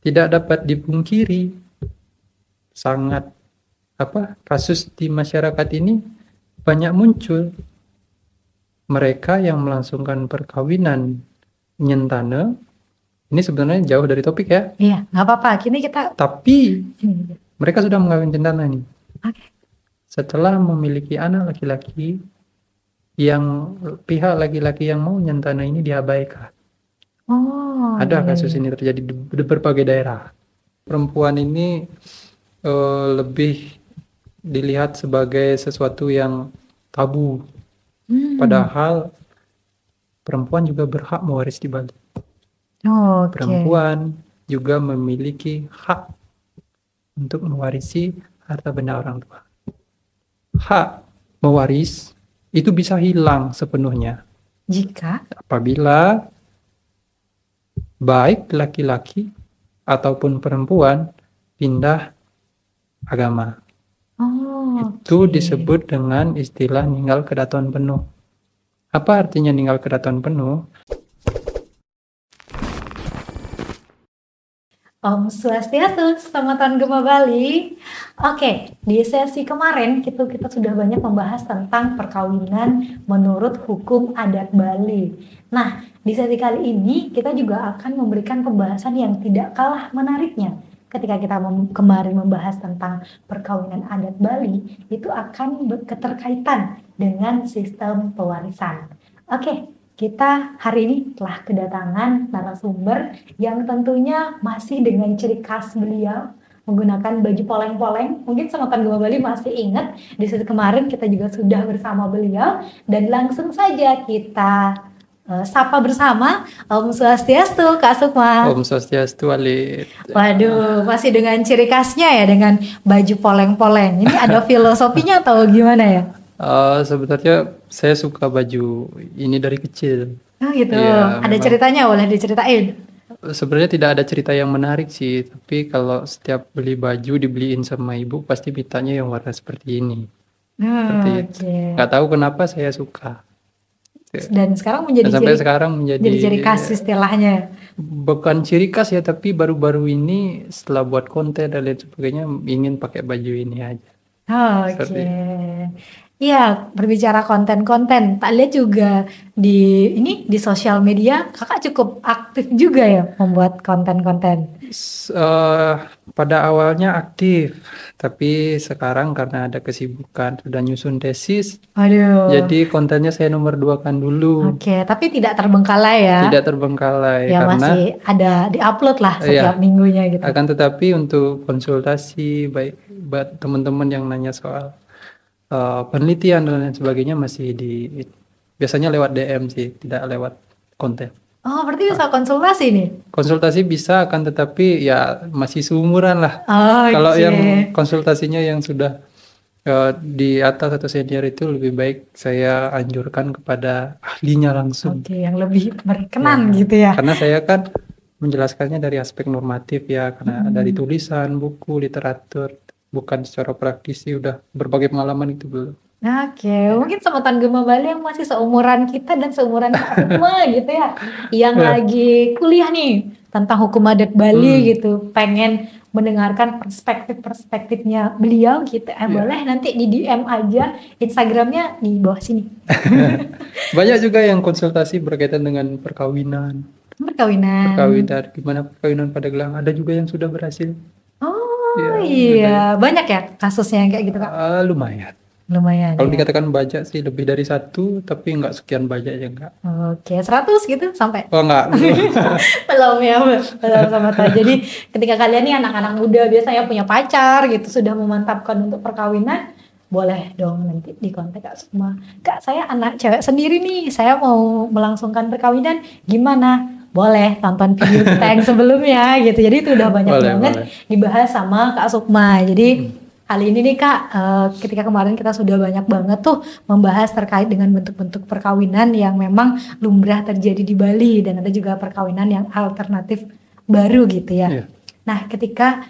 tidak dapat dipungkiri, sangat kasus di masyarakat ini banyak muncul mereka yang melangsungkan perkawinan nyentane. Ini sebenarnya jauh dari topik ya, Iya, nggak apa-apa. Kini kita tapi ini. mereka sudah mengawin nyentane nih. Oke. Setelah memiliki anak laki-laki, yang pihak laki-laki yang mau nyentane ini diabaikan. Oh, Ada iya, kasus iya. ini terjadi di berbagai daerah. Perempuan ini lebih dilihat sebagai sesuatu yang tabu, Hmm. padahal perempuan juga berhak mewaris di Bali. Oke. Perempuan juga memiliki hak untuk mewarisi harta benda orang tua. Hak mewaris itu bisa hilang sepenuhnya Jika apabila baik laki-laki ataupun perempuan pindah agama. Itu oke. disebut dengan istilah ninggal kedaton penuh. Apa artinya ninggal kedaton penuh? Om Swastiastu, selamat tahun Gema Bali. Oke, di sesi kemarin kita sudah banyak membahas tentang perkawinan menurut hukum adat Bali. Nah, di sesi kali ini kita juga akan memberikan pembahasan yang tidak kalah menariknya. Ketika kita kemarin membahas tentang perkawinan adat Bali, itu akan keterkaitan dengan sistem pewarisan. Oke, kita hari ini telah kedatangan narasumber yang tentunya masih dengan ciri khas beliau menggunakan baju poleng-poleng. Mungkin Semantan Gema Bali masih ingat di sesi kemarin kita juga sudah bersama beliau dan langsung saja kita sapa bersama. Om Swastiastu, Kak Sukma. Om Swastiastu Alit. Waduh, masih dengan ciri khasnya ya dengan baju poleng-poleng. Ini ada filosofinya atau gimana ya? Sebenarnya saya suka baju ini dari kecil. Oh gitu. Iya, Ada memang. ceritanya, boleh diceritain? Sebenarnya tidak ada cerita yang menarik sih, tapi kalau setiap beli baju dibeliin sama ibu pasti mintanya yang warna seperti ini. Seperti itu. Oke. Nggak tahu kenapa saya suka. Dan sekarang Dan menjadi sampai sekarang jadi ciri menjadi khas istilahnya. bukan ciri khas ya, tapi baru-baru ini setelah buat konten dan lain sebagainya ingin pakai baju ini aja. Oke. Seperti Iya, berbicara konten-konten, tak lihat juga di sosial media, kakak cukup aktif juga ya membuat konten-konten. pada awalnya aktif, tapi sekarang karena ada kesibukan sudah nyusun tesis, Waduh. jadi kontennya saya nomor 2-kan dulu. Oke, tapi tidak terbengkalai ya. Tidak terbengkalai Ya karena masih ada diupload lah setiap iya, minggunya gitu. akan tetapi untuk konsultasi baik buat teman-teman yang nanya soal penelitian dan lain sebagainya masih biasanya lewat DM sih, tidak lewat konten. Oh, berarti bisa konsultasi nih. Konsultasi bisa, akan tetapi ya masih seumuran lah. Oke. Kalau yang konsultasinya yang sudah di atas atau senior itu lebih baik saya anjurkan kepada ahlinya langsung. Oke, yang lebih berkenan Ya, gitu ya. karena saya kan menjelaskannya dari aspek normatif ya, karena dari tulisan, buku, literatur, bukan secara praktis sih, udah berbagai pengalaman itu belum. Oke, mungkin Semantan Gema Bali yang masih seumuran kita dan seumuran Kak Sukma gitu ya, yang Ya. lagi kuliah nih tentang hukum adat Bali gitu, pengen mendengarkan perspektif-perspektifnya beliau gitu, boleh nanti di DM aja Instagramnya di bawah sini. Banyak juga yang konsultasi berkaitan dengan perkawinan, Perkawinan. gimana perkawinan pada gelang. Ada juga yang sudah berhasil. Oh Ya, iya, banyak ya kasusnya yang kayak gitu Kak? lumayan. Lumayan Kalau ya. dikatakan banyak sih lebih dari 1, tapi nggak sekian banyak ya enggak. Oke, 100 gitu sampai? Oh enggak. Belum ya, belum sama tahu. Jadi ketika kalian nih anak-anak muda biasanya punya pacar gitu, sudah memantapkan untuk perkawinan, boleh dong nanti di kontak Kak Sukma. Kak, saya anak cewek sendiri nih, saya mau melangsungkan perkawinan, gimana? Boleh tonton video kita yang sebelumnya gitu. Jadi itu udah banyak Boleh, banget boleh. dibahas sama Kak Sukma. Jadi kali ini nih Kak, ketika kemarin kita sudah banyak banget tuh membahas terkait dengan bentuk-bentuk perkawinan yang memang lumrah terjadi di Bali dan ada juga perkawinan yang alternatif baru gitu ya. Iya. Nah, ketika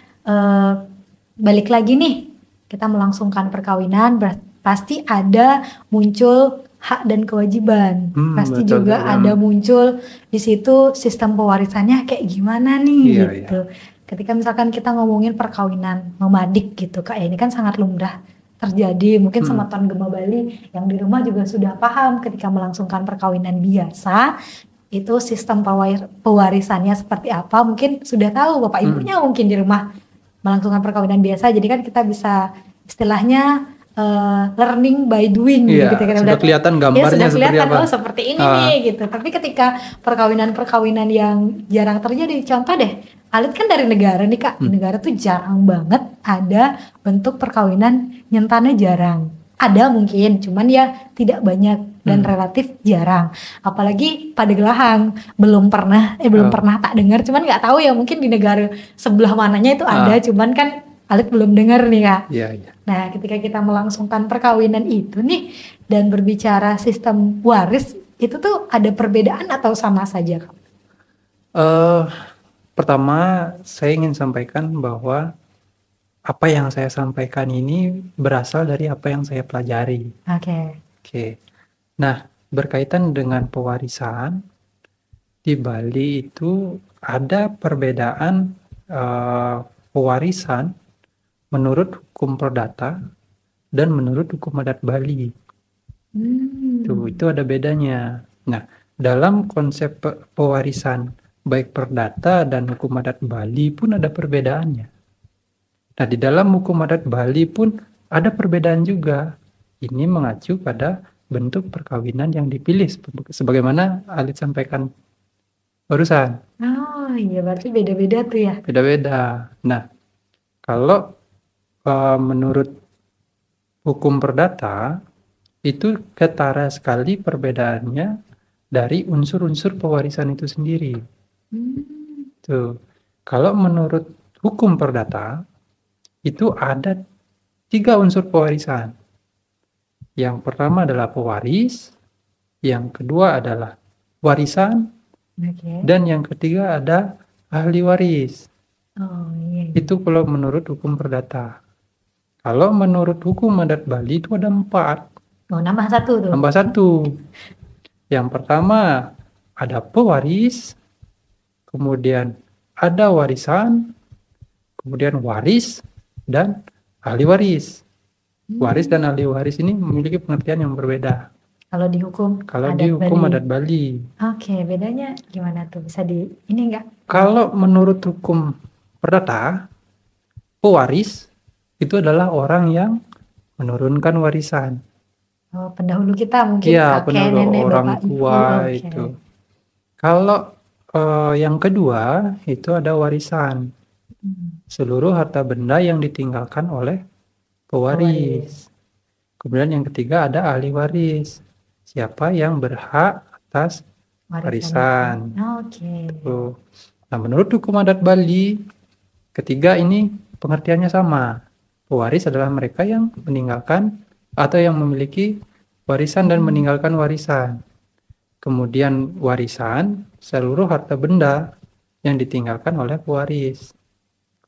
balik lagi nih kita melangsungkan perkawinan, pasti ada muncul hak dan kewajiban. Pasti betul, juga betul. ada muncul di situ sistem pewarisannya kayak gimana nih Iya, gitu. ketika misalkan kita ngomongin perkawinan nomadik gitu Kak, ya ini kan sangat lumrah terjadi mungkin sama Tuan Gema Bali yang di rumah juga sudah paham ketika melangsungkan perkawinan biasa itu sistem pewarisannya seperti apa, mungkin sudah tahu Bapak Ibunya mungkin di rumah melangsungkan perkawinan biasa, jadi kan kita bisa istilahnya learning by doing Iya, gitu kan sudah kelihatan ya gambarnya sudah seperti kelihatan apa. oh seperti ini nih gitu. Tapi ketika perkawinan yang jarang terjadi, contoh deh, Alit kan dari negara nih Kak, di negara tuh jarang banget ada bentuk perkawinan nyentana, jarang. Ada mungkin, cuman ya tidak banyak dan relatif jarang. Apalagi pada Gelahang belum pernah tak dengar, cuman nggak tahu ya mungkin di negara sebelah mananya itu ada, cuman kan Alit belum dengar nih Kak. Iya, iya. Nah, ketika kita melangsungkan perkawinan itu nih dan berbicara sistem waris, itu tuh ada perbedaan atau sama saja Kak? Pertama, saya ingin sampaikan bahwa apa yang saya sampaikan ini berasal dari apa yang saya pelajari. Oke. Nah, berkaitan dengan pewarisan, di Bali itu ada perbedaan pewarisan menurut hukum perdata dan menurut hukum adat Bali. Itu ada bedanya. Nah, dalam konsep pewarisan baik perdata dan hukum adat Bali pun ada perbedaannya. Nah, di dalam hukum adat Bali pun ada perbedaan juga. Ini mengacu pada bentuk perkawinan yang dipilih sebagaimana Alit sampaikan barusan. Oh iya, berarti beda-beda tuh ya. Beda-beda. Nah, kalau menurut hukum perdata itu ketara sekali perbedaannya dari unsur-unsur pewarisan itu sendiri. Tuh. Kalau menurut hukum perdata itu ada 3 unsur pewarisan. Yang pertama adalah pewaris, yang kedua adalah warisan, dan yang ketiga ada ahli waris. Itu kalau menurut hukum perdata. Kalau menurut hukum adat Bali itu ada 4. Nambah 1 tuh. Nambah 1. Yang pertama ada pewaris, kemudian ada warisan, kemudian waris, dan ahli waris. Waris dan ahli waris ini memiliki pengertian yang berbeda. Kalau di hukum adat Bali. Oke, bedanya gimana tuh? Bisa ini enggak? Kalau menurut hukum perdata, pewaris itu adalah orang yang menurunkan warisan. Oh, pendahulu kita mungkin Iya, kakek, nenek, orang bapak, tua ibu. itu. Kalau yang kedua itu ada warisan. Seluruh harta benda yang ditinggalkan oleh pewaris. Kemudian yang ketiga ada ahli waris. Siapa yang berhak atas warisan. Tuh. Nah, menurut hukum adat Bali, ketiga ini pengertiannya sama. Pewaris adalah mereka yang meninggalkan atau yang memiliki warisan dan meninggalkan warisan. Kemudian warisan, seluruh harta benda yang ditinggalkan oleh pewaris.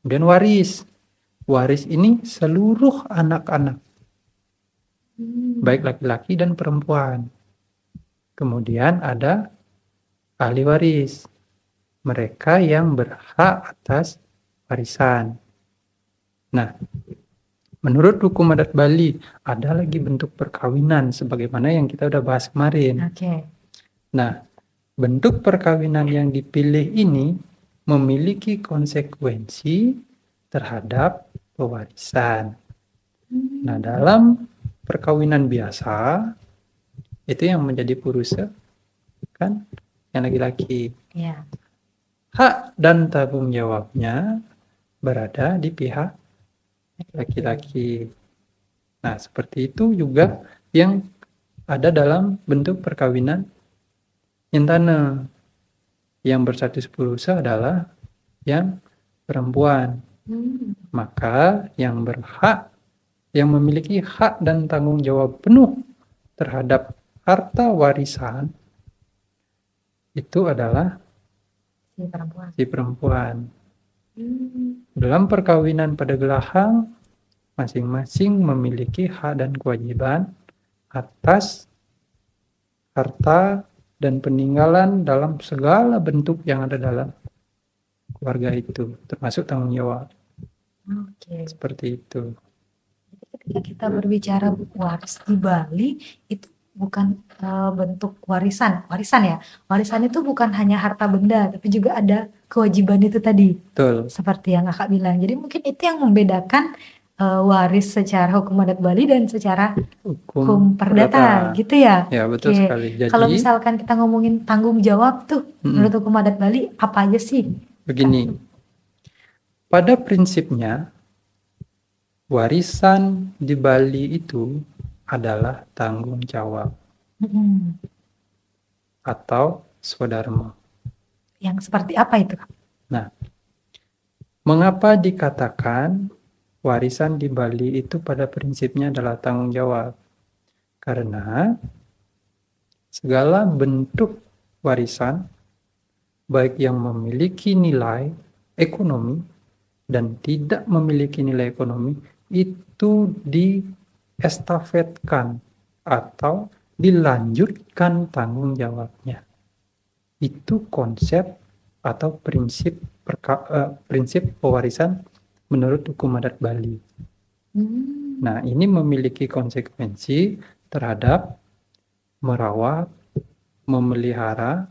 Kemudian waris. Waris ini seluruh anak-anak. Baik laki-laki dan perempuan. Kemudian ada ahli waris. Mereka yang berhak atas warisan. Nah, menurut hukum adat Bali, ada lagi bentuk perkawinan sebagaimana yang kita udah bahas kemarin. Nah, bentuk perkawinan yang dipilih ini memiliki konsekuensi terhadap pewarisan. Nah, dalam perkawinan biasa, itu yang menjadi purusa, kan, yang laki-laki. Hak dan tanggung jawabnya berada di pihak laki-laki. Nah, seperti itu juga yang ada dalam bentuk perkawinan nyentana. Yang berstatus purusa adalah yang perempuan. Maka yang berhak, yang memiliki hak dan tanggung jawab penuh terhadap harta warisan itu adalah si perempuan. Dalam perkawinan pada Gelahang, masing-masing memiliki hak dan kewajiban atas harta dan peninggalan dalam segala bentuk yang ada dalam keluarga itu, termasuk tanggung jawab Oke. seperti itu. Ketika kita berbicara waris di Bali itu bukan bentuk warisan ya. Warisan itu bukan hanya harta benda, tapi juga ada kewajiban itu tadi, Betul. seperti yang kakak bilang. Jadi mungkin itu yang membedakan waris secara hukum adat Bali dan secara hukum perdata, gitu ya. Ya, betul Oke. sekali. Jadi Kalau misalkan kita ngomongin tanggung jawab tuh, menurut hukum adat Bali apa aja sih? begini, pada prinsipnya warisan di Bali itu adalah tanggung jawab Mm-mm. atau swadharma. Yang seperti apa itu, Kak? Nah, mengapa dikatakan warisan di Bali itu pada prinsipnya adalah tanggung jawab? Karena segala bentuk warisan, baik yang memiliki nilai ekonomi dan tidak memiliki nilai ekonomi, itu diestafetkan atau dilanjutkan tanggung jawabnya. Itu konsep atau prinsip pewarisan menurut hukum adat Bali. Nah, ini memiliki konsekuensi terhadap merawat, memelihara,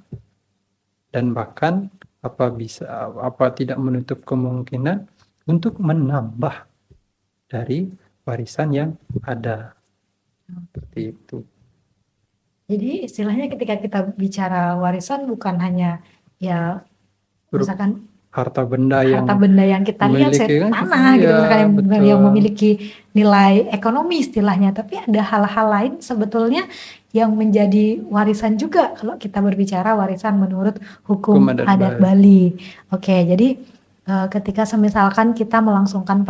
dan bahkan apa tidak menutup kemungkinan untuk menambah dari warisan yang ada. Seperti itu. Jadi istilahnya ketika kita bicara warisan bukan hanya ya misalkan harta benda yang kita lihat tanah gitu, misalkan yang memiliki nilai ekonomi istilahnya, tapi ada hal-hal lain sebetulnya yang menjadi warisan juga kalau kita berbicara warisan menurut hukum adat Bali. Oke, jadi ketika misalkan kita melangsungkan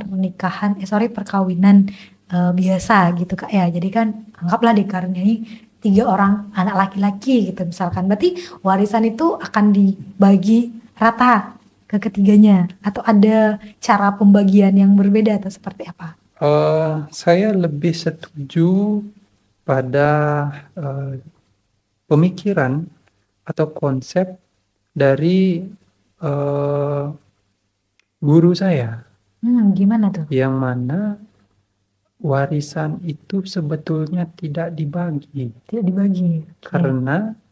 perkawinan biasa gitu Kak ya, jadi kan anggaplah dikaruniai 3 orang anak laki-laki gitu misalkan, berarti warisan itu akan dibagi rata ke ketiganya atau ada cara pembagian yang berbeda atau seperti apa? Saya lebih setuju pada pemikiran atau konsep dari guru saya. Gimana tuh? Yang mana warisan itu sebetulnya tidak dibagi. Tidak dibagi. Karena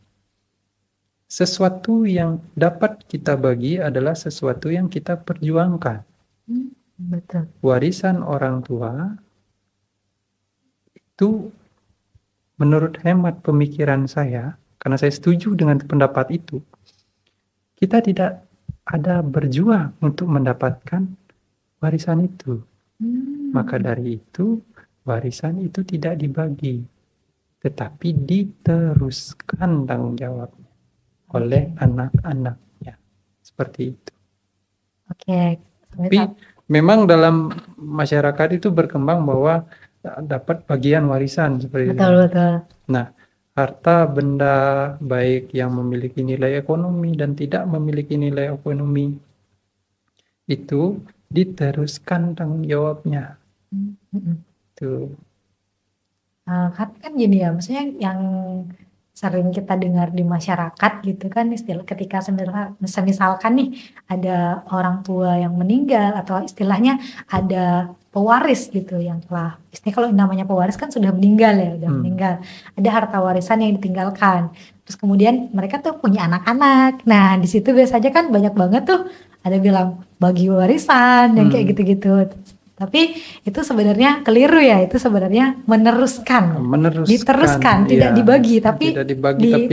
sesuatu yang dapat kita bagi adalah sesuatu yang kita perjuangkan. Betul. Warisan orang tua itu menurut hemat pemikiran saya, karena saya setuju dengan pendapat itu, kita tidak ada berjuang untuk mendapatkan warisan itu. Maka dari itu, warisan itu tidak dibagi, tetapi diteruskan tanggung jawabnya oleh anak-anaknya. Seperti itu. Oke. Tapi memang dalam masyarakat itu berkembang bahwa dapat bagian warisan seperti itu. Betul. Nah, harta benda baik yang memiliki nilai ekonomi dan tidak memiliki nilai ekonomi itu diteruskan tanggung jawabnya. Tuh. Kan gini ya, maksudnya yang sering kita dengar di masyarakat gitu kan, istilah ketika misalkan nih ada orang tua yang meninggal atau istilahnya ada pewaris gitu yang telah, istilah kalau namanya pewaris kan sudah meninggal ya, meninggal, ada harta warisan yang ditinggalkan, terus kemudian mereka tuh punya anak-anak. Nah di situ biasanya kan banyak banget tuh ada bilang bagi warisan yang kayak gitu-gitu. Tapi itu sebenarnya keliru ya, itu sebenarnya diteruskan, tidak dibagi, tapi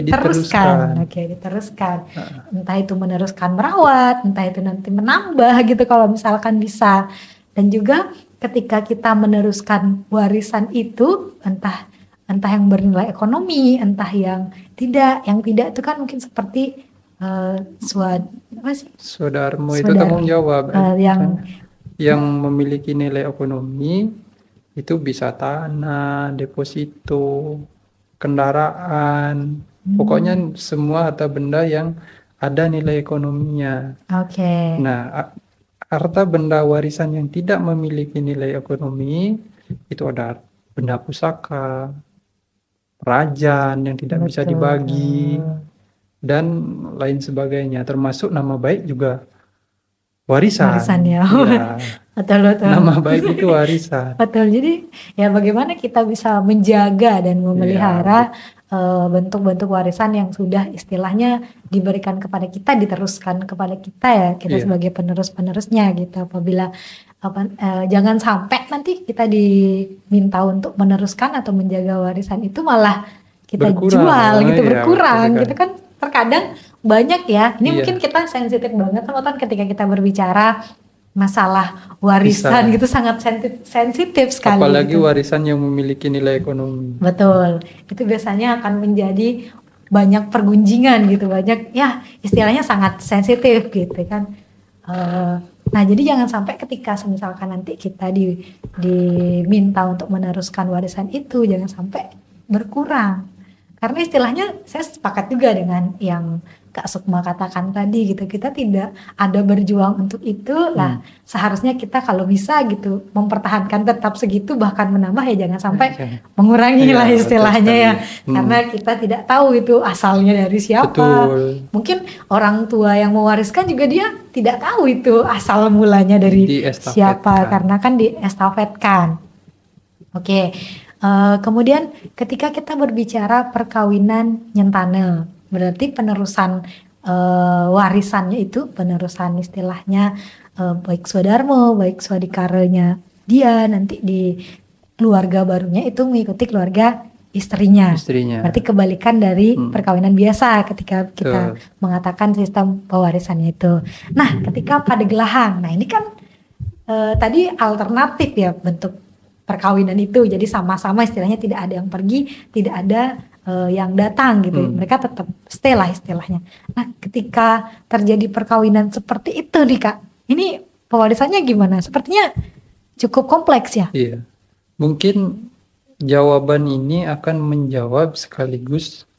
diteruskan. Oke, diteruskan. Entah itu meneruskan merawat, entah itu nanti menambah gitu kalau misalkan bisa. Dan juga ketika kita meneruskan warisan itu, entah yang bernilai ekonomi, entah yang tidak itu kan mungkin seperti swadharma itu tanggung jawab. Yang memiliki nilai ekonomi itu bisa tanah, deposito, kendaraan, pokoknya semua harta benda yang ada nilai ekonominya. Oke. Nah, harta benda warisan yang tidak memiliki nilai ekonomi itu ada benda pusaka, perajan yang tidak bisa dibagi, dan lain sebagainya, termasuk nama baik juga warisan. warisannya. Ya, Betul, betul. nama baik itu warisan. Betul. Jadi ya bagaimana kita bisa menjaga dan Ya, memelihara bentuk-bentuk warisan yang sudah istilahnya diberikan kepada kita, diteruskan kepada kita ya, kita iya, sebagai penerus-penerusnya gitu. Apabila jangan sampai nanti kita diminta untuk meneruskan atau menjaga warisan itu malah kita jual berkurang. gitu, Ya, betul berkurang sekali. gitu kan. Terkadang banyak ya. Ini mungkin Iya, kita sensitif banget sama Ton ketika kita berbicara masalah warisan bisa. gitu, sangat sensitif sekali Apalagi gitu. warisan yang memiliki nilai ekonomi. Betul. Itu biasanya akan menjadi banyak pergunjingan gitu, banyak ya istilahnya sangat sensitif gitu kan. Eh, nah jadi jangan sampai ketika misalkan nanti kita diminta untuk meneruskan warisan itu jangan sampai berkurang. Karena istilahnya saya sepakat juga dengan yang Kak Sukma katakan tadi gitu. Kita tidak ada berjuang untuk itu lah. Seharusnya kita kalau bisa gitu mempertahankan tetap segitu bahkan menambah ya jangan sampai Jangan. mengurangi Iya, lah betul istilahnya ya. sekali. Karena kita tidak tahu itu asalnya dari siapa. Betul. Mungkin orang tua yang mewariskan juga dia tidak tahu itu asal mulanya dari siapa Diestafetkan. karena kan diestafetkan. Oke. Kemudian ketika kita berbicara perkawinan nyentane, berarti penerusan warisannya itu penerusan istilahnya baik swadarmo, baik swadikarenya dia nanti di keluarga barunya itu mengikuti keluarga istrinya. Istrinya. Berarti kebalikan dari perkawinan biasa ketika kita Betul. mengatakan sistem pewarisannya itu. Nah, ketika padegelahan, nah ini kan tadi alternatif ya bentuk perkawinan itu, jadi sama-sama istilahnya tidak ada yang pergi, tidak ada yang datang gitu, mereka tetap stay lah istilahnya. Nah ketika terjadi perkawinan seperti itu nih Kak, ini pewarisannya gimana? Sepertinya cukup kompleks ya? Iya, mungkin jawaban ini akan menjawab sekaligus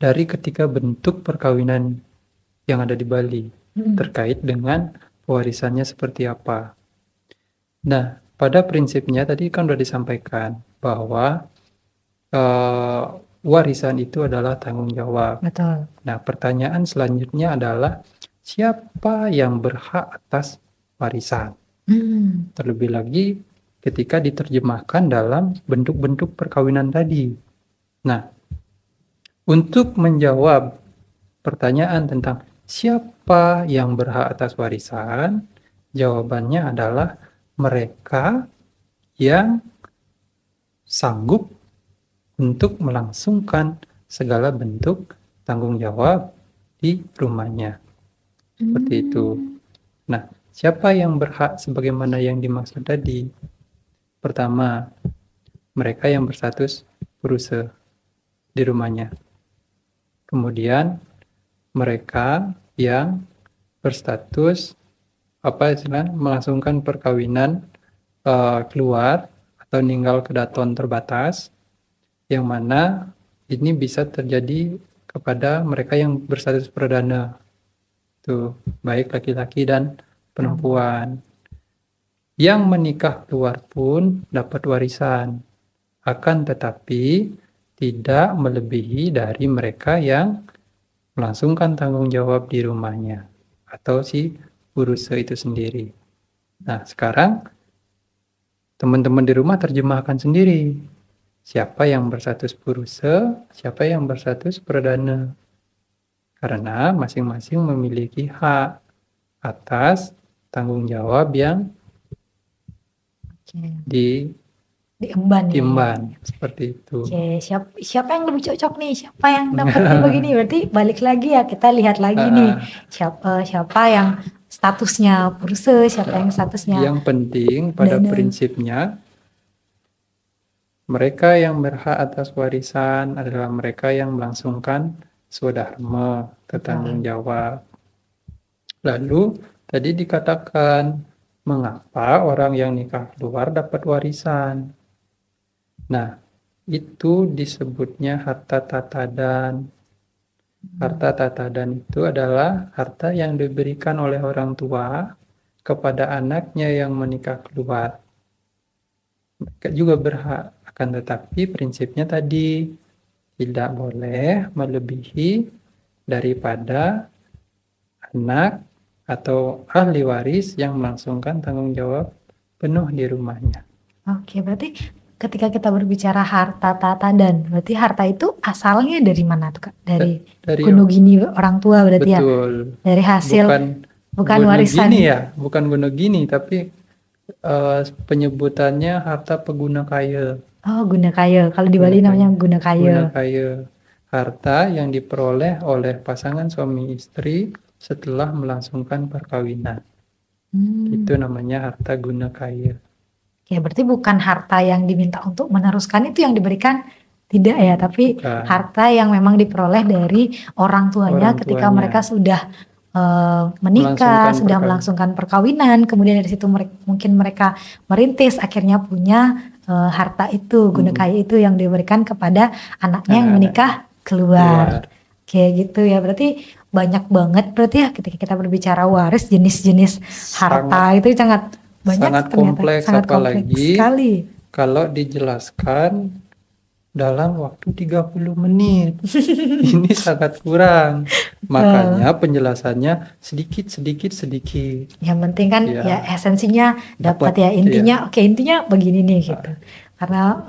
dari ketika bentuk perkawinan yang ada di Bali terkait dengan pewarisannya seperti apa. Nah, pada prinsipnya tadi kan sudah disampaikan bahwa warisan itu adalah tanggung jawab. Betul. Nah, pertanyaan selanjutnya adalah siapa yang berhak atas warisan? Terlebih lagi ketika diterjemahkan dalam bentuk-bentuk perkawinan tadi. Nah, untuk menjawab pertanyaan tentang siapa yang berhak atas warisan, jawabannya adalah mereka yang sanggup untuk melangsungkan segala bentuk tanggung jawab di rumahnya. Seperti itu. Nah, siapa yang berhak sebagaimana yang dimaksud tadi? Pertama, mereka yang berstatus puruse di rumahnya. Kemudian, mereka yang berstatus melangsungkan perkawinan keluar atau ninggal kedaton terbatas, yang mana ini bisa terjadi kepada mereka yang berstatus perdana, tuh baik laki-laki dan perempuan. Yang menikah keluar pun dapat warisan, akan tetapi tidak melebihi dari mereka yang melangsungkan tanggung jawab di rumahnya atau si puruse itu sendiri. Nah, sekarang teman-teman di rumah terjemahkan sendiri. Siapa yang berstatus puruse, siapa yang berstatus perdana. Karena masing-masing memiliki hak atas tanggung jawab yang diemban seperti itu. Oke, siapa yang lebih cocok nih? Siapa yang dapatnya begini? Berarti balik lagi ya, kita lihat lagi nih siapa yang statusnya puruse, siapa yang statusnya. Yang penting pada prinsipnya mereka yang berhak atas warisan adalah mereka yang melangsungkan swadharma, tanggung jawab. Lalu tadi dikatakan mengapa orang yang nikah keluar dapat warisan. Nah, itu disebutnya harta tatadan. Harta tatadan itu adalah harta yang diberikan oleh orang tua kepada anaknya yang menikah keluar. Mereka juga berhak, akan tetapi prinsipnya tadi tidak boleh melebihi daripada anak atau ahli waris yang melangsungkan tanggung jawab penuh di rumahnya. Oke, berarti ketika kita berbicara harta tata dan, berarti harta itu asalnya dari mana tuh Kak? Dari Dari kuno gini orang tua berarti ya? betul, Dari hasil, bukan bukan warisan. gini ya, bukan bunuh gini, tapi penyebutannya harta pengguna kaya. Oh, guna kaya. Kalau di Bali namanya guna Guna kaya. kaya, harta yang diperoleh oleh pasangan suami istri setelah melangsungkan perkawinan. Itu namanya harta guna kaya. Ya, berarti bukan harta yang diminta untuk meneruskan itu yang diberikan, tidak ya, tapi Bukan. harta yang memang diperoleh dari orang tuanya Orang ketika tuanya. mereka sudah menikah, Melangsungkan sudah melangsungkan perkawinan, kemudian dari situ mungkin mereka merintis, akhirnya punya harta itu, guna kaya itu yang diberikan kepada anaknya yang menikah keluar. Kayak gitu ya, berarti banyak banget berarti ya ketika kita berbicara waris, jenis-jenis harta itu sangat banyak, sangat ternyata kompleks, sangat apalagi kompleks sekali. kalau dijelaskan dalam waktu 30 menit. Ini sangat kurang. Makanya penjelasannya sedikit. Yang penting kan Ya. ya esensinya dapat ya, intinya oke, intinya begini nih gitu. Karena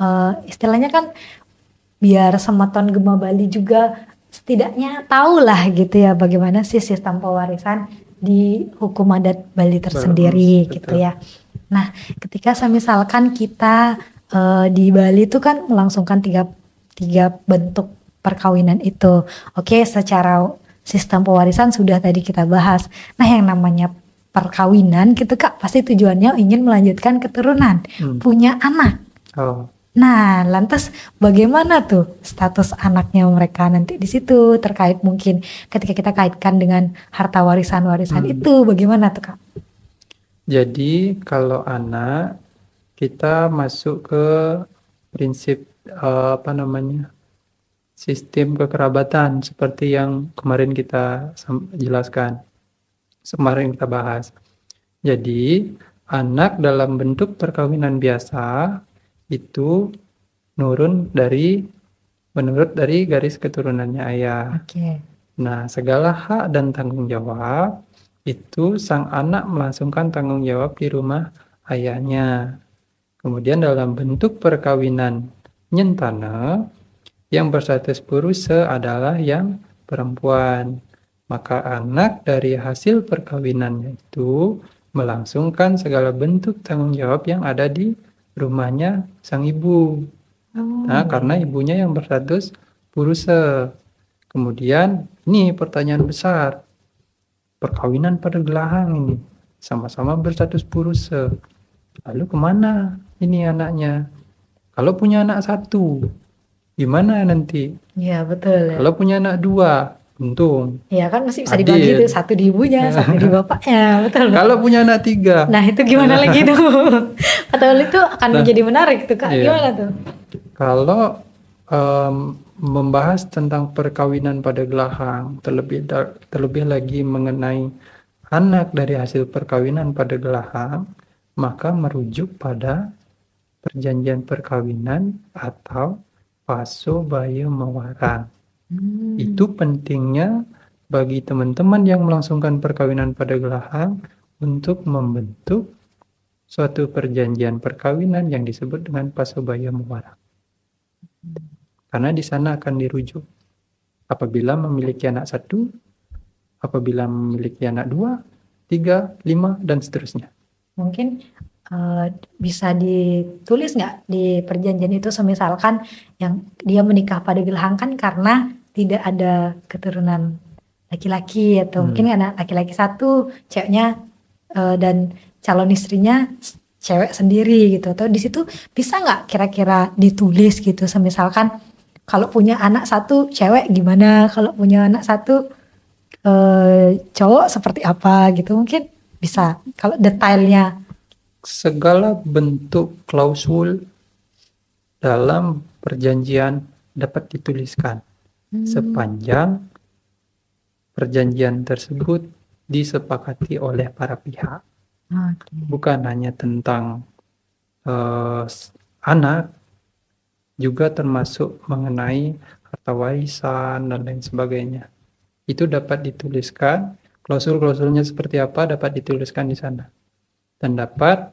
istilahnya kan biar Semeton Gema Bali juga setidaknya tahu lah gitu ya bagaimana sih sistem pewarisan di hukum adat Bali tersendiri gitu Betul. ya. Nah, ketika misalkan kita di Bali itu kan melangsungkan tiga bentuk perkawinan itu. Oke, secara sistem pewarisan sudah tadi kita bahas. Nah, yang namanya perkawinan gitu Kak, pasti tujuannya ingin melanjutkan keturunan, punya anak. Oh. Nah, lantas bagaimana tuh status anaknya mereka nanti di situ terkait mungkin ketika kita kaitkan dengan harta warisan-warisan itu bagaimana tuh Kak? Jadi kalau anak kita masuk ke prinsip sistem kekerabatan seperti yang kemarin kita jelaskan, kemarin kita bahas. Jadi anak dalam bentuk perkawinan biasa itu menurut dari garis keturunannya ayah. Oke. Nah, segala hak dan tanggung jawab itu sang anak melangsungkan tanggung jawab di rumah ayahnya. Kemudian dalam bentuk perkawinan nyentana, yang berstatus puruse adalah yang perempuan. Maka anak dari hasil perkawinannya itu melangsungkan segala bentuk tanggung jawab yang ada di rumahnya sang ibu. Nah, karena ibunya yang berstatus puruse. Kemudian, ini pertanyaan besar. Perkawinan pada gelahang ini sama-sama berstatus puruse. Lalu kemana ini anaknya? Kalau punya anak satu, gimana nanti? Iya, betul ya. Kalau punya anak dua, untung. Ya kan masih bisa dibagi itu, satu di ibunya, satu di bapaknya, betul. Kalau punya anak tiga. Nah, itu gimana lagi tuh? Atau itu akan menjadi menarik tuh Kak, gimana tuh? Kalau membahas tentang perkawinan pada gelahang, terlebih lagi mengenai anak dari hasil perkawinan pada gelahang, maka merujuk pada perjanjian perkawinan atau paso baya mewarang. Itu pentingnya bagi teman-teman yang melangsungkan perkawinan pada gelahang untuk membentuk suatu perjanjian perkawinan yang disebut dengan paso baya mewarang. Karena di sana akan dirujuk apabila memiliki anak satu, apabila memiliki anak 2, 3, 5, dan seterusnya. Mungkin bisa ditulis nggak di perjanjian itu semisalkan yang dia menikah pada gelahang kan karena tidak ada keturunan laki-laki atau mungkin anak laki-laki satu, ceweknya dan calon istrinya cewek sendiri gitu, atau di situ bisa nggak kira-kira ditulis gitu semisalkan kalau punya anak satu cewek gimana, kalau punya anak satu cowok seperti apa gitu, mungkin bisa kalau detailnya. Segala bentuk klausul dalam perjanjian dapat dituliskan sepanjang perjanjian tersebut disepakati oleh para pihak. Bukan hanya tentang anak, juga termasuk mengenai harta warisan dan lain sebagainya. Itu dapat dituliskan Klausul-klausulnya seperti apa dapat dituliskan di sana dan dapat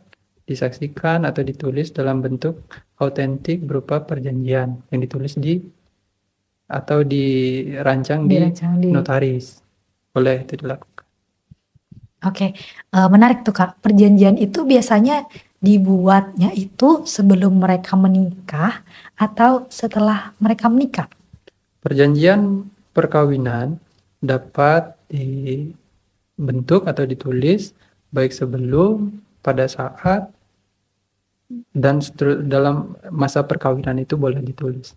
disaksikan atau ditulis dalam bentuk autentik berupa perjanjian yang ditulis atau dirancang di Dirancang di. notaris. Boleh itu dilakukan. Oke, menarik tuh Kak. Perjanjian itu biasanya dibuatnya itu sebelum mereka menikah atau setelah mereka menikah? Perjanjian perkawinan dapat dibentuk atau ditulis baik sebelum, pada saat, dan dalam masa perkawinan itu boleh ditulis.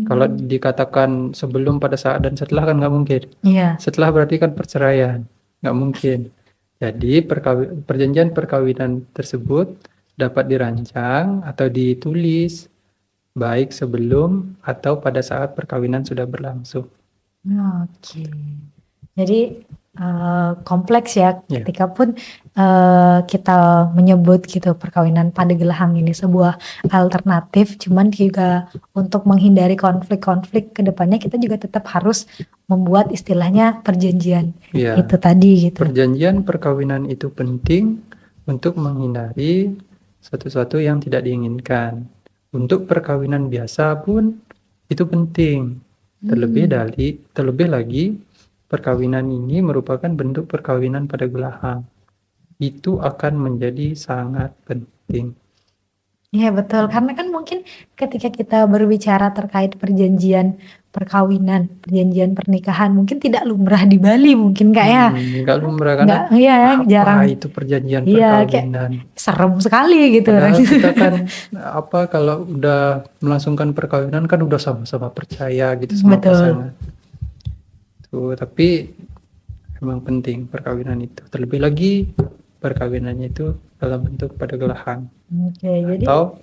Kalau dikatakan sebelum, pada saat, dan setelah kan nggak mungkin. Iya. Setelah berarti kan perceraian, nggak mungkin. Jadi perjanjian perkawinan tersebut dapat dirancang atau ditulis baik sebelum atau pada saat perkawinan sudah berlangsung. Oke. Jadi kompleks ya, Ya. ketika pun kita menyebut gitu perkawinan pada gelahang ini sebuah alternatif, cuman juga untuk menghindari konflik-konflik ke depannya kita juga tetap harus membuat istilahnya perjanjian Ya. itu tadi gitu. Perjanjian perkawinan itu penting untuk menghindari sesuatu yang tidak diinginkan. Untuk perkawinan biasa pun itu penting. Terlebih lagi perkawinan ini merupakan bentuk perkawinan pada gelahang. Itu akan menjadi sangat penting. Iya betul, karena kan mungkin ketika kita berbicara terkait perjanjian perkawinan, perjanjian pernikahan, mungkin tidak lumrah di Bali mungkin Kak ya. Nggak lumrah karena Iya, jarang. itu perjanjian Iya, kayak perkawinan. serem sekali gitu. Padahal kita kan kalau udah melangsungkan perkawinan kan udah sama-sama percaya gitu sama Betul. pasangan. Tuh, tapi emang penting perkawinan itu. Terlebih lagi perkawinannya itu dalam bentuk pada gelahang. Oke, jadi Atau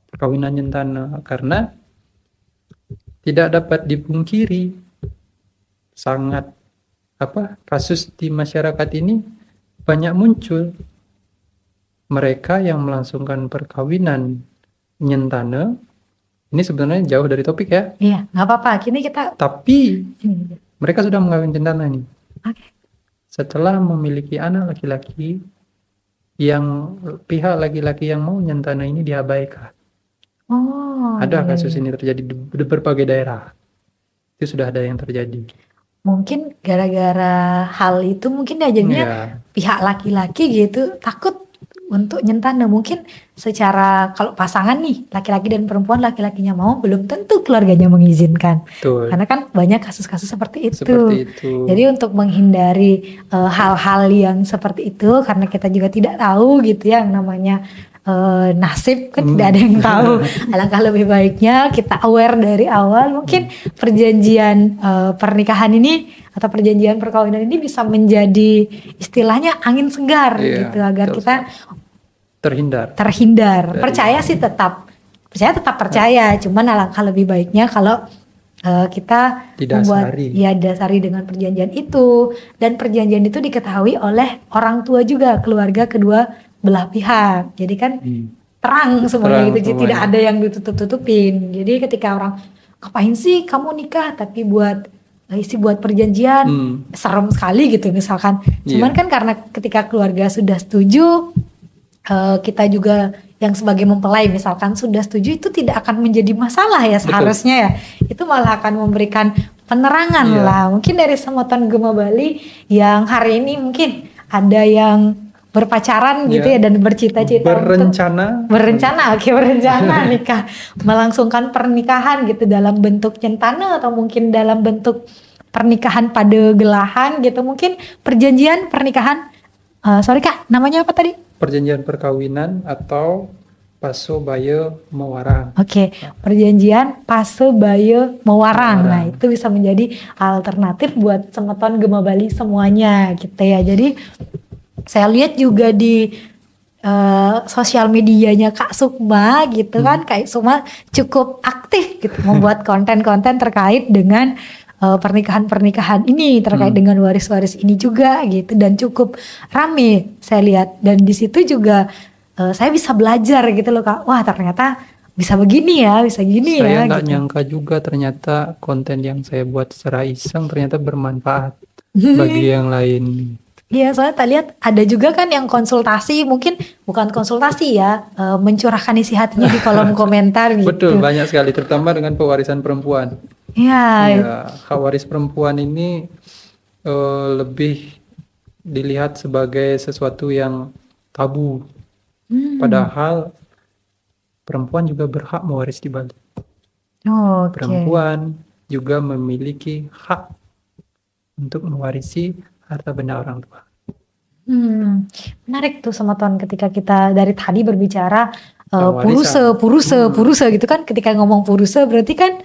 perkawinan nyentana, karena tidak dapat dipungkiri sangat kasus di masyarakat ini banyak muncul mereka yang melangsungkan perkawinan nyentana. Ini sebenarnya jauh dari topik ya, iya nggak apa-apa. Kini kita tapi ini. mereka sudah mengawin nyentana nih. Oke. Setelah memiliki anak laki-laki, yang pihak laki-laki yang mau nyentana ini diabaikan. Oh, Ada iya, kasus iya. ini terjadi di berbagai daerah. Itu sudah ada yang terjadi. Mungkin gara-gara hal itu mungkin ya jadinya Ya, pihak laki-laki gitu takut untuk nyentana. Mungkin secara kalau pasangan nih laki-laki dan perempuan, laki-lakinya mau belum tentu keluarganya mengizinkan. betul. Karena kan banyak kasus-kasus seperti itu. Seperti itu. Jadi untuk menghindari hal-hal yang seperti itu, karena kita juga tidak tahu gitu ya yang namanya nasib kan tidak ada yang tahu. Alangkah lebih baiknya kita aware dari awal. Mungkin perjanjian pernikahan ini atau perjanjian perkawinan ini bisa menjadi istilahnya angin segar Iya, gitu agar betul kita terhindar. terhindar. Dari- Percaya sih tetap percaya, cuman alangkah lebih baiknya kalau kita membuat dasari dengan perjanjian itu, dan perjanjian itu diketahui oleh orang tua juga, keluarga kedua belah pihak. Jadi kan terang semuanya Terang gitu, jadi tidak semuanya. ada yang ditutup-tutupin. Jadi ketika orang ngapain sih kamu nikah tapi buat perjanjian, serem sekali gitu misalkan. Cuman kan karena ketika keluarga sudah setuju, kita juga yang sebagai mempelai misalkan sudah setuju, itu tidak akan menjadi masalah ya seharusnya ya. Itu malah akan memberikan penerangan lah. Mungkin dari Semoton Gema Bali yang hari ini mungkin ada yang berpacaran gitu ya dan bercita-cita berencana nikah, melangsungkan pernikahan gitu dalam bentuk nyentana atau mungkin dalam bentuk pernikahan pada gelahan gitu. Mungkin perjanjian pernikahan, sorry Kak, namanya apa tadi? Perjanjian perkawinan atau paso baye mewarang. Oke, perjanjian paso baye mewarang. Nah, itu bisa menjadi alternatif buat Semoton Gema Bali semuanya gitu ya. Jadi saya lihat juga di sosial medianya Kak Sukma gitu kan, Kak Sukma cukup aktif gitu membuat konten-konten terkait dengan pernikahan-pernikahan ini, terkait dengan waris-waris ini juga gitu, dan cukup rame saya lihat. Dan di situ juga saya bisa belajar gitu loh Kak, wah ternyata bisa begini ya, bisa gini saya ya. Saya nggak nyangka juga ternyata konten yang saya buat secara iseng ternyata bermanfaat. bagi yang lain. Iya, soalnya tak lihat ada juga kan yang konsultasi, mungkin bukan konsultasi ya, mencurahkan isi hatinya di kolom komentar Betul, gitu. banyak sekali, terutama dengan pewarisan perempuan. Iya, Ya, hak waris perempuan ini lebih dilihat sebagai sesuatu yang tabu. hmm, Padahal perempuan juga berhak mewaris di Bali. oke. Perempuan juga memiliki hak untuk mewarisi harta benda orang tua. Menarik tuh sama Ton ketika kita dari tadi berbicara Hak puruse, warisan. puruse, puruse gitu kan. Ketika ngomong puruse berarti kan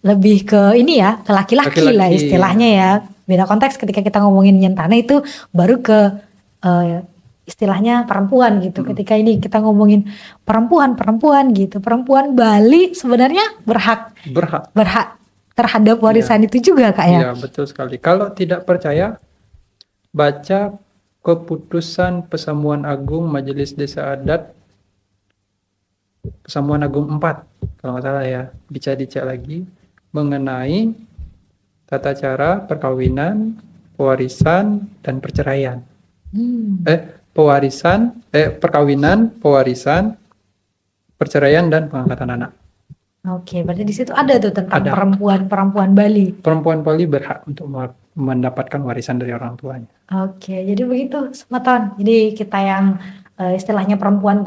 lebih ke ini ya, ke laki-laki lah Laki-laki. istilahnya ya. Beda konteks ketika kita ngomongin nyentana itu baru ke eh, istilahnya perempuan gitu. Ketika ini kita ngomongin perempuan gitu. Perempuan Bali sebenarnya berhak Berhak. terhadap warisan itu juga Kak ya. Iya, betul sekali. Kalau tidak percaya, baca keputusan Pesamuan Agung Majelis Desa Adat Pesamuan Agung 4, kalau nggak salah ya, dicek lagi mengenai tata cara perkawinan, pewarisan, dan perceraian. Hmm. Perkawinan, pewarisan, perceraian, dan pengangkatan anak. Oke, berarti di situ ada tuh tentang Ada. perempuan Bali. Perempuan Bali berhak untuk mendapatkan warisan dari orang tuanya. Oke, jadi begitu Semeton. Jadi kita yang istilahnya perempuan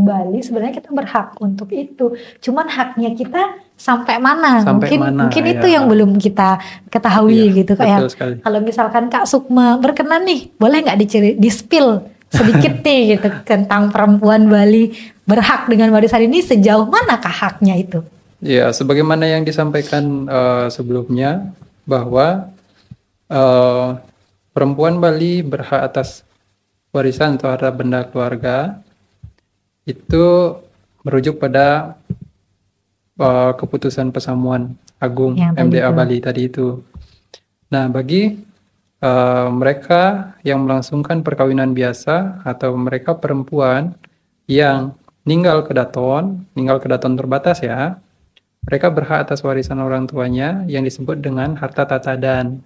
Bali sebenarnya kita berhak untuk itu. Cuman haknya kita sampai mana? Sampai mana, mungkin itu ya. yang belum kita ketahui Iya, gitu kayak. betul sekali. Kalau misalkan Kak Sukma berkenan nih, boleh nggak di-spill sedikit nih gitu tentang perempuan Bali berhak dengan warisan ini sejauh manakah haknya itu? Ya, sebagaimana yang disampaikan sebelumnya bahwa perempuan Bali berhak atas warisan atau harta benda keluarga itu merujuk pada keputusan Pesamuan Agung Yang tadi MDA itu. Bali tadi itu. Nah, bagi mereka yang melangsungkan perkawinan biasa atau mereka perempuan yang tinggal ke daton terbatas ya, mereka berhak atas warisan orang tuanya yang disebut dengan harta tatadan.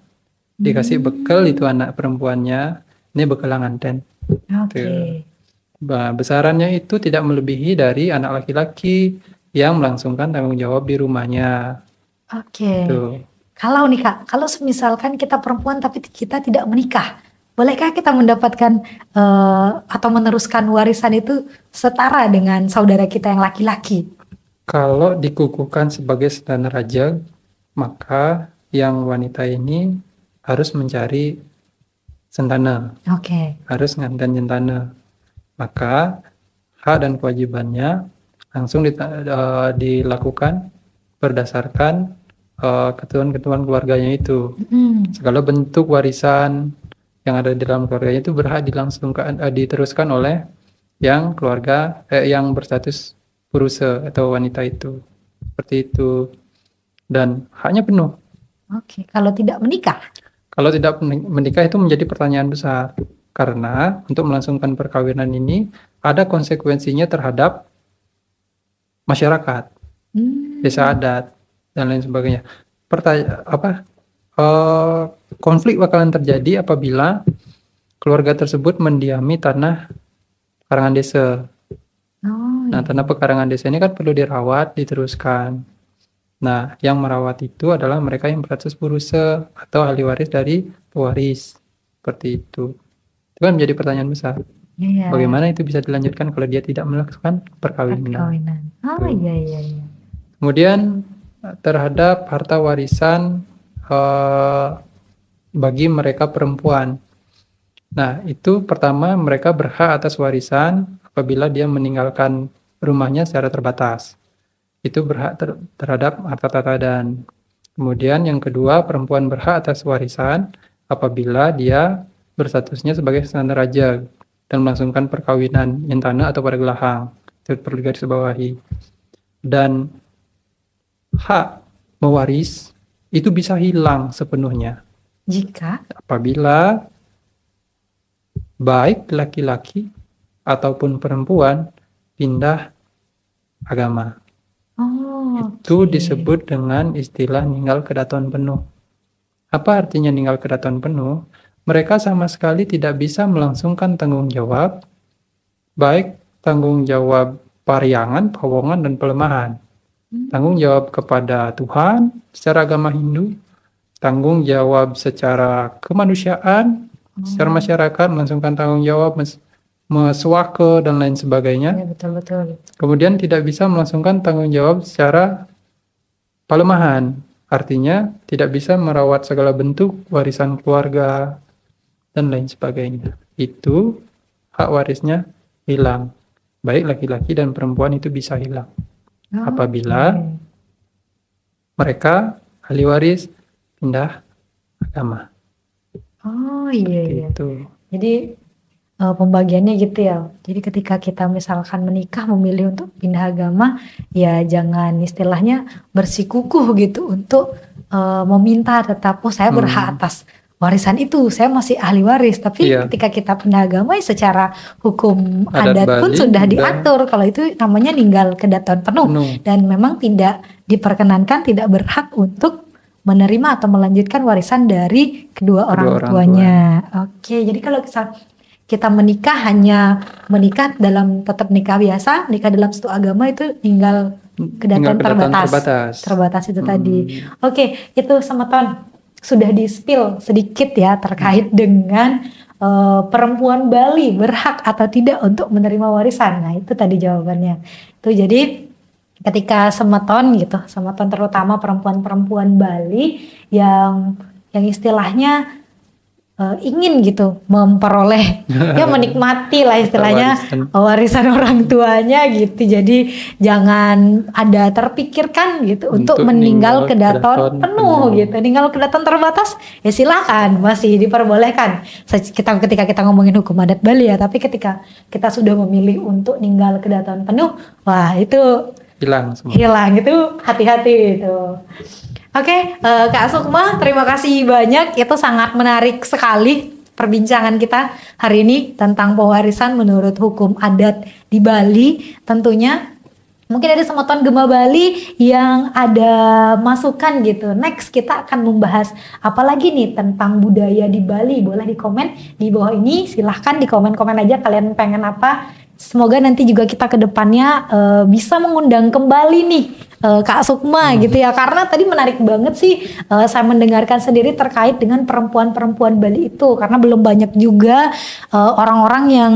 Dikasih bekal itu anak perempuannya, ini bekal nganten. Oke. Besarannya itu tidak melebihi dari anak laki-laki yang melangsungkan tanggung jawab di rumahnya. Oke. Tuh. Kalau nih Kak, kalau misalkan kita perempuan tapi kita tidak menikah, bolehkah kita mendapatkan atau meneruskan warisan itu setara dengan saudara kita yang laki-laki? Kalau dikukuhkan sebagai standar raja, maka yang wanita ini harus mencari sentana, Oke. harus nganten jentana. Maka hak dan kewajibannya langsung dilakukan berdasarkan ketentuan keluarganya itu. Segala bentuk warisan yang ada di dalam keluarganya itu berhak diteruskan oleh yang yang berstatus puruse atau wanita itu. Seperti itu. Dan haknya penuh. Oke, kalau tidak menikah? Kalau tidak menikah itu menjadi pertanyaan besar. Karena untuk melangsungkan perkawinan ini ada konsekuensinya terhadap masyarakat, desa adat, dan lain sebagainya. Konflik bakalan terjadi apabila keluarga tersebut mendiami tanah pekarangan desa. Nah, tanah pekarangan desa ini kan perlu dirawat, diteruskan. Nah, yang merawat itu adalah mereka yang berstatus puruse atau ahli waris dari pewaris. Seperti itu. Itu kan menjadi pertanyaan besar. Iya. Bagaimana itu bisa dilanjutkan kalau dia tidak melakukan perkawinan? Oh iya. Kemudian terhadap harta warisan bagi mereka perempuan. Nah, itu pertama mereka berhak atas warisan apabila dia meninggalkan rumahnya secara terbatas. Itu berhak terhadap harta tatadan. Kemudian yang kedua, perempuan berhak atas warisan apabila dia berstatusnya sebagai standar raja dan melangsungkan perkawinan nyentana atau pada gelahang. Itu perlu digarisbawahi. Dan hak mewaris itu bisa hilang sepenuhnya Jika? apabila baik laki-laki ataupun perempuan pindah agama. Oh, Itu disebut dengan istilah ninggal kedaton penuh. Apa artinya ninggal kedatuan penuh? Mereka sama sekali tidak bisa melangsungkan tanggung jawab, baik tanggung jawab pariangan, pawongan, dan pelemahan. Tanggung jawab kepada Tuhan secara agama Hindu, tanggung jawab secara kemanusiaan, secara masyarakat, melangsungkan tanggung jawab, meswake, dan lain sebagainya. Ya, betul-betul. Kemudian tidak bisa melangsungkan tanggung jawab secara pelemahan, artinya tidak bisa merawat segala bentuk warisan keluarga dan lain sebagainya. Itu hak warisnya hilang. Baik laki-laki dan perempuan itu bisa hilang apabila Oke. mereka ahli waris pindah agama. Oh iya iya. Gitu. Jadi pembagiannya gitu ya. Jadi ketika kita misalkan menikah memilih untuk pindah agama, ya jangan istilahnya bersikukuh gitu untuk meminta tetap saya berhak atas warisan itu, saya masih ahli waris. Tapi Iya. ketika kita pindah agama, ya secara hukum Adat adat pun Bali sudah udah diatur kalau itu namanya ninggal kedatuan penuh. penuh. Dan memang tidak diperkenankan, tidak berhak untuk menerima atau melanjutkan warisan dari kedua orang orang tuanya. Oke, jadi kalau kita menikah hanya menikah dalam tetap nikah biasa, nikah dalam satu agama itu tinggal kedatuan terbatas. Terbatas itu tadi. Oke, itu Semeton sudah di-spill sedikit ya terkait dengan perempuan Bali berhak atau tidak untuk menerima warisan. Nah, itu tadi jawabannya. Itu jadi ketika Semeton gitu, Semeton terutama perempuan-perempuan Bali yang istilahnya ingin gitu memperoleh ya menikmati lah istilahnya warisan orang tuanya gitu. Jadi jangan ada terpikirkan gitu untuk meninggal kedatuan penuh gitu. Ninggal kedatuan terbatas ya silakan, masih diperbolehkan. Ketika kita ngomongin hukum adat Bali ya, tapi ketika kita sudah memilih untuk ninggal kedatuan penuh, wah itu Hilang semua. hilang, itu hati-hati itu. Oke, Kak Sukma, terima kasih banyak. Itu sangat menarik sekali perbincangan kita hari ini tentang pewarisan menurut hukum adat di Bali. Tentunya mungkin ada Semeton Gema Bali yang ada masukan gitu. Next kita akan membahas apa lagi nih tentang budaya di Bali. Boleh di komen di bawah ini. Silahkan di komen-komen aja kalian pengen apa. Semoga nanti juga kita ke depannya bisa mengundang kembali nih Kak Sukma gitu ya, karena tadi menarik banget sih saya mendengarkan sendiri terkait dengan perempuan-perempuan Bali itu, karena belum banyak juga orang-orang yang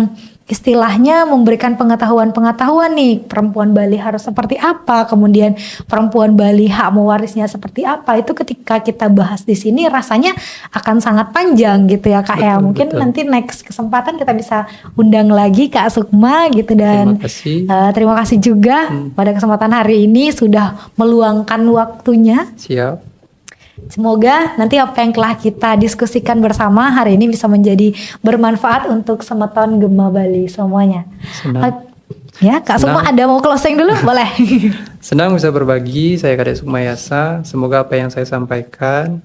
istilahnya memberikan pengetahuan-pengetahuan nih perempuan Bali harus seperti apa, kemudian perempuan Bali hak mewarisnya seperti apa. Itu ketika kita bahas di sini rasanya akan sangat panjang gitu ya Kak. Betul, Mungkin betul. nanti next kesempatan kita bisa undang lagi Kak Sukma gitu. Dan Terima kasih. terima kasih juga pada kesempatan hari ini sudah meluangkan waktunya. Siap. Semoga nanti apa yang telah kita diskusikan bersama hari ini bisa menjadi bermanfaat untuk Semeton Gema Bali semuanya. Senang. Ya, Kak Sukma ada mau closing dulu? Boleh. Senang bisa berbagi, saya Kadek Sukmayasa. Semoga apa yang saya sampaikan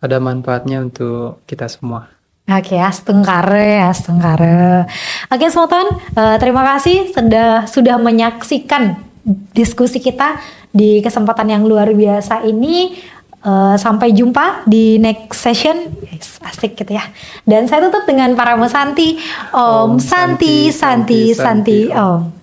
ada manfaatnya untuk kita semua. Oke, astungkare. Oke, Semeton, terima kasih sudah menyaksikan diskusi kita di kesempatan yang luar biasa ini. Sampai jumpa di next session. Yes, asik gitu ya. Dan saya tutup dengan para Santi. Om Santi Santi Santi Om.